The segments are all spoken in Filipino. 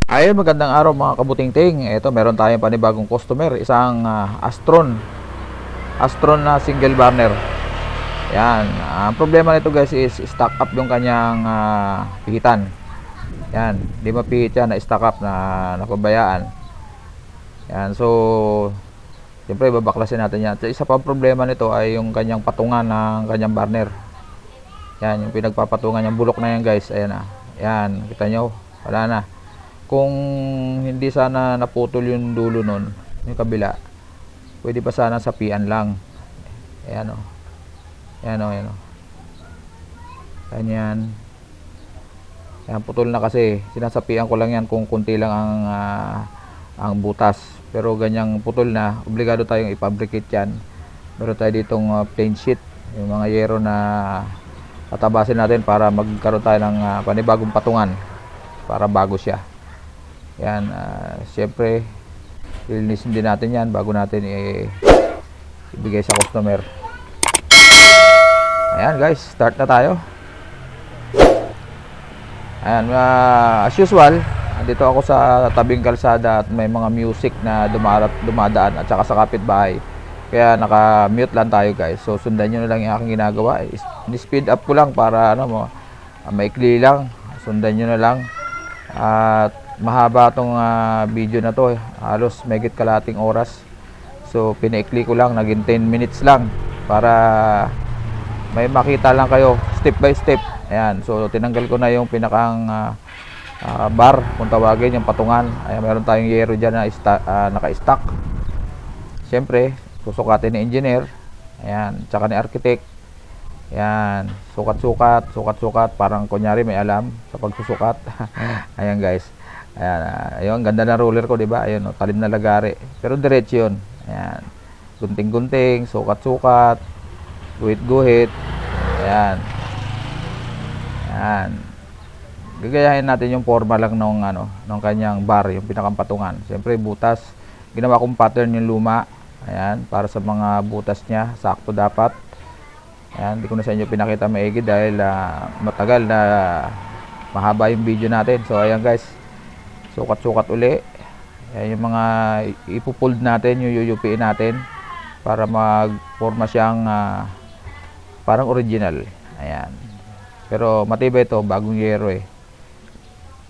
Ayun, magandang araw mga kabutingting. Ito, meron tayong panibagong customer, isang Astron na single burner. Yan. Ang problema nito guys is stock up yung kanyang pihitan. Yan, di mapihit yan na stock up na napabayaan. Yan, so siyempre babaklasin natin yan. So, isa pang problema nito ay yung kanyang patungan ng kanyang burner. Yan, yung pinagpapatungan yung bulok na yan guys. Ayan na. Yan, kita nyo, wala na. Kung hindi sana naputol yung dulo nun, yung kabila, pwede pa sana sapian lang. Ayan o. Ayan o, ayan o. Ganyan. Ayan, putol na kasi. Sinasapian ko lang yan kung kunti lang ang butas. Pero ganyang putol na, obligado tayong i-fabricate yan. Meron tayo ditong plain sheet. Yung mga yero na tatabasin natin para magkaroon tayo ng panibagong patungan. Para bago siya. Yan, siyempre lilinisin din natin yan bago natin ibigay sa customer. Ayan guys, start na tayo. Ayan, as usual, dito ako sa tabing kalsada at may mga music na dumadaan at saka sa kapitbahay. Kaya naka-mute lang tayo guys. So sundan nyo na lang yung aking ginagawa. Speed up ko lang para maikli lang. Sundan nyo na lang. At mahaba tong video na to, halos megit kalating oras. So pinaikli ko lang, naging 10 minutes lang para may makita lang kayo step by step. Ayan, so tinanggal ko na yung pinakang bar kung tawagin, yung patungan. Ayan, meron tayong yero dyan na naka-stock. Siyempre susukatin ni engineer, ayan, tsaka ni architect. Ayan, sukat-sukat, parang kunyari may alam sa pagsusukat. Ayan guys. Ayan, ayun, ganda na roller ko, 'di ba? Ayun, talim na lagari. Pero diretso 'yun. Ayan. Gunting-gunting, sukat-sukat, guhit-guhit. Ayan. Ayan. Gagayahin natin yung forma lang nung kanyang bar, yung pinakampatungan. Siyempre butas. Ginawa kong pattern yung luma. Ayan, para sa mga butas niya, sakto dapat. Ayan, hindi ko na sa inyo pinakita maigi dahil matagal na mahaba yung video natin. So ayan guys, sukat-sukat uli. Ayan yung mga ipupold natin, yung yuyupiin natin para magforma siyang parang original. Ayan, pero matibay ito, bagong yero eh.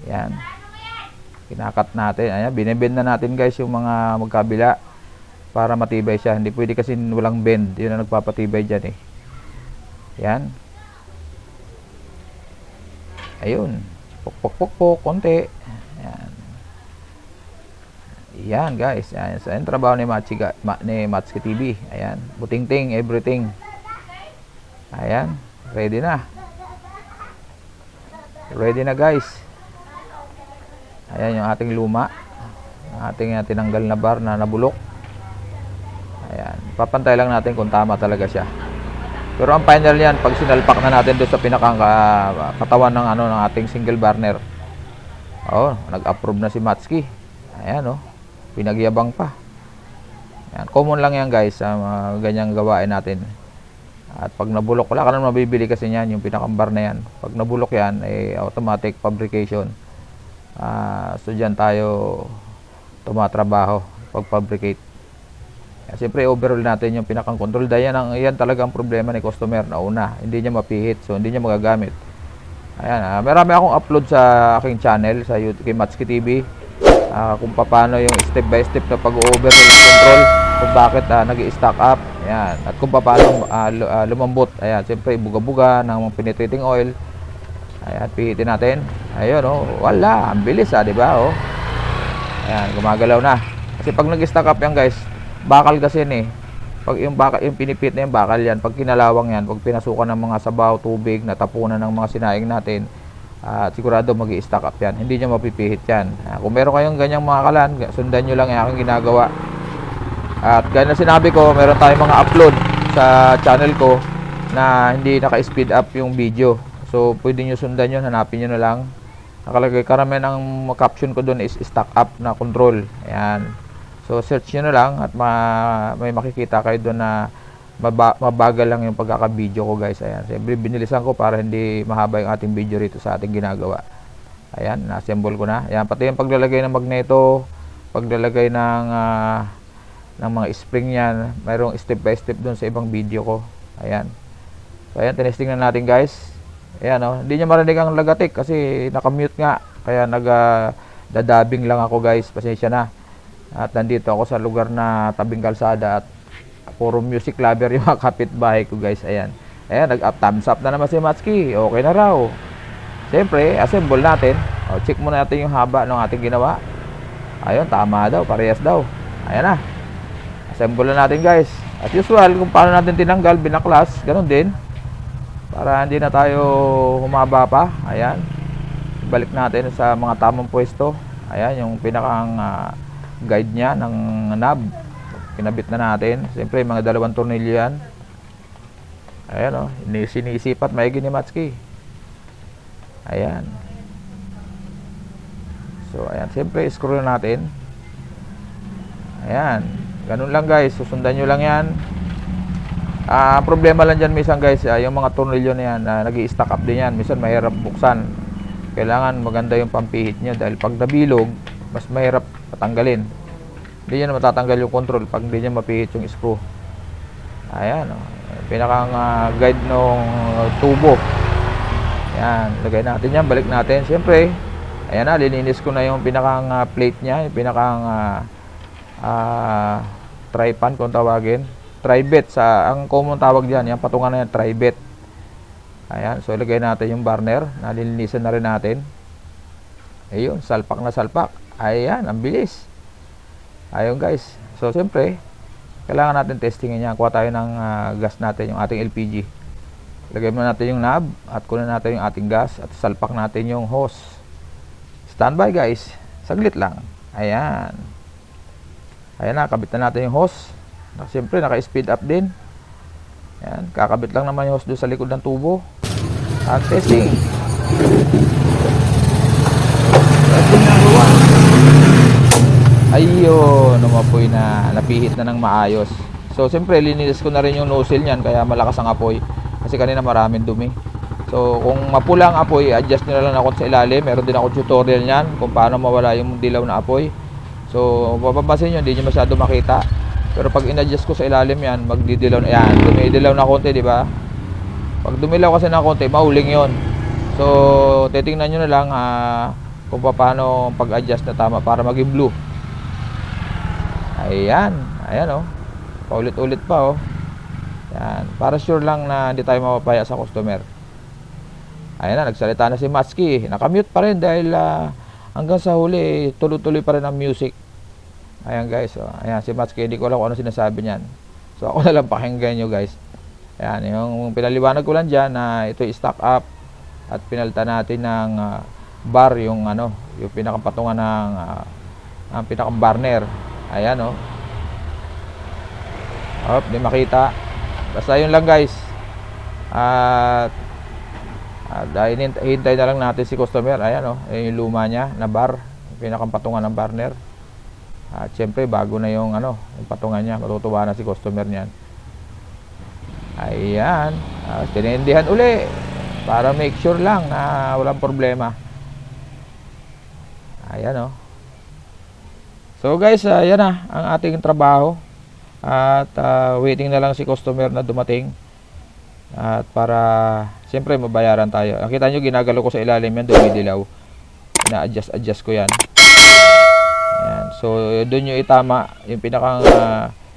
Ayan, kinakat natin. Ayan, binibend na natin guys yung mga magkabila para matibay siya. Hindi pwede kasi walang bend, yun ang nagpapatibay dyan eh. Ayan. Ayun, pok konti. Ayan. Ayan guys, ayan, so, yung trabaho ni Matsuki TV. Ayan, butingting, everything. Ayan, ready na. Ready na guys. Ayan yung ating luma, ating tinanggal na bar na nabulok. Ayan, papantay lang natin kung tama talaga siya. Pero ang final niyan, pag sinalpak na natin doon sa pinakang katawan ng ating single burner. Oh, nag-approve na si Matsuki. Ayan oh, pinagyabang pa. Ayan, common lang yan guys, ganyang gawain natin. At pag nabulok, wala ka na mabibili kasi niyan, yung pinakambar na yan. Pag nabulok yan, automatic fabrication. So dyan tayo tumatrabaho pag fabricate. Siyempre overall natin yung pinakang control. Dahil yan talaga ang problema ni customer na una. Hindi niya mapihit, so hindi niya magagamit. Ayan, marami akong upload sa aking channel sa YouTube, kay Matsuki TV. Kung paano yung step by step na pag-overall control, kung bakit nag-i-stock up. Ayan, at kung paano lumambot. Ayan, siyempre buga-buga ng penetrating oil. Ayan, pihitin natin. Ayun oh, wala, ang bilis di ba oh. Ayan, gumagalaw na. Kasi pag nag-stock up yan guys, bakal kasi eh. Pag yung bakal, yung pinipit na yung bakal yan, pag kinalawang yan, pag pinasukan ng mga sabaw, tubig, natapunan ng mga sinaing natin, sigurado mag-i-stock up yan. Hindi nyo mapipihit yan. Kung meron kayong ganyang mga kalan, sundan nyo lang yung aking ginagawa. At gaya na sinabi ko, meron tayong mga upload sa channel ko na hindi naka-speed up yung video. So pwede nyo sundan yun, hanapin nyo na lang. Nakalagay, karamihan ang caption ko doon is stock up na control. Ayan. So search nyo na lang at may makikita kayo doon na mabagal lang yung pagkaka-video ko guys. Ayan, siyempre binilisan ko para hindi mahaba yung ating video rito sa ating ginagawa. Ayan, na-assemble ko na. Ayan, pati yung paglalagay ng magneto, paglalagay ng mga spring yan, mayroong step by step dun sa ibang video ko. Ayan. So ayan, tinesting na natin guys. Ayan o, hindi nyo marinig ang lagatik kasi nakamute nga. Kaya dadabing lang ako guys, pasensya na. At nandito ako sa lugar na tabing kalsada at puro music lover yung mga kapitbahay ko guys. Ayan. Ayan, thumbs up na naman si Matsuki. Okay na raw. Siyempre, assemble natin. O, check muna natin yung haba ng ating ginawa. Ayun, tama daw, parehas daw. Ayan na. Assemble na natin guys. As usual, kung paano natin tinanggal, binaklas, ganun din. Para hindi na tayo humaba pa. Ayan. Balik natin sa mga tamang pwesto. Ayan, yung pinakang guide nya ng knob. Kinabit na natin. Siyempre, mga 2 tornilyo yan. Ayan o, sinisipat maigi ni Matsuki. Ayan. So, ayan. Siyempre, screw na natin. Ayan. Ganun lang guys. Susundan nyo lang yan. Problema lang dyan minsan guys. Yung mga tornilyo na yan, nag-i-stack up din yan. Minsan, mahirap buksan. Kailangan maganda yung pampihit nyo. Dahil pag nabilog, mas mahirap patanggalin. Hindi nyo na matatanggal yung control pag hindi nyo mapihit yung screw. Ayan. Pinakang guide ng tubo. Ayan, lagay natin yan, balik natin. Siyempre, ayan na, lininis ko na yung pinakang plate nya, yung pinakang tri-pan kung tawagin. Tri-bet, ang common tawag dyan, yung patungan na yan, tri-bet. Ayan, so ilagay natin yung burner, nalilinisan na rin natin. Ayun, salpak na salpak. Ayan, ang bilis. Ayun guys, so siyempre, kailangan natin testingin yan. Kuha tayo ng gas natin, yung ating LPG. Lagay muna natin yung knob at kunin natin yung ating gas at salpak natin yung hose. Standby guys. Saglit lang. Ayan. Ayan na, kabit na natin yung hose. Siyempre, naka-speed up din. Ayan, kakabit lang naman yung hose doon sa likod ng tubo. At testing. Testing number 1. Ayun, umapoy na. Napihit na ng maayos. So, siyempre, lininis ko na rin yung nozzle niyan kaya malakas ang apoy. Kasi kanina maraming dumi. So, kung mapula ang apoy, adjust nyo na lang ako sa ilalim. Meron din ako tutorial niyan kung paano mawala yung dilaw na apoy. So, mapapansin nyo, hindi nyo masyado makita. Pero pag in-adjust ko sa ilalim yan, magdidilaw na. Yan, dumidilaw na konti, di ba? Pag dumilaw kasi na konti, mauling yon. So, titingnan nyo na lang kung paano pag-adjust na tama para maging blue. Ayan, ayan paulit-ulit pa yan, para sure lang na hindi tayo mapapaya sa customer. Ayan na, nagsalita na si Matsuki. Nakamute pa rin dahil hanggang sa huli tuloy-tuloy pa rin ang music. Ayan guys, ayan si Matsuki, hindi ko alam kung ano sinasabi niyan. So ako na lang pakinggan nyo guys. Ayan, yung pinaliwanag ko lang dyan na ito i-stack up at pinalitan natin ng bar yung yung pinakapatungan ng pinakang burner. Ayan di makita. Basta yun lang guys. At hintay na lang natin si customer. Ayan yung luma niya na bar, yung pinakang patungan ng burner. At syempre bago na yung yung patungan niya, matutuwa na si customer niyan. Ayan, tinindihan uli para make sure lang na walang problema. Ayan So guys, yan na ang ating trabaho. At waiting na lang si customer na dumating. At para siyempre mabayaran tayo. Nakita nyo, ginagalo ko sa ilalim yan, dumidilaw. Ina-adjust ko yan. Ayan. So doon nyo itama yung pinakang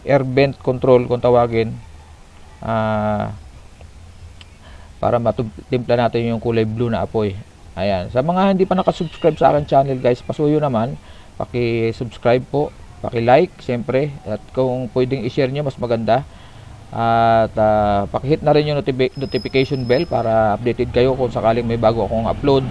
air vent control kung tawagin. Para matimpla natin yung kulay blue na apoy. Ayan. Sa mga hindi pa nakasubscribe sa akin channel guys, pasuyo naman. Paki-subscribe po, paki-like siyempre, at kung pwedeng i-share nyo mas maganda. At paki-hit na rin yung notification bell para updated kayo kung sakaling may bago akong upload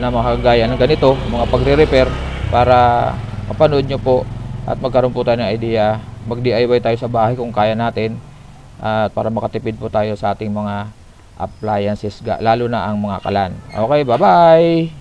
na mga kagaya ng ganito, mga pagre-repair, para mapanood nyo po at magkaroon po tayo ng idea. Mag-DIY tayo sa bahay kung kaya natin, at para makatipid po tayo sa ating mga appliances, lalo na ang mga kalan. Okay, bye-bye!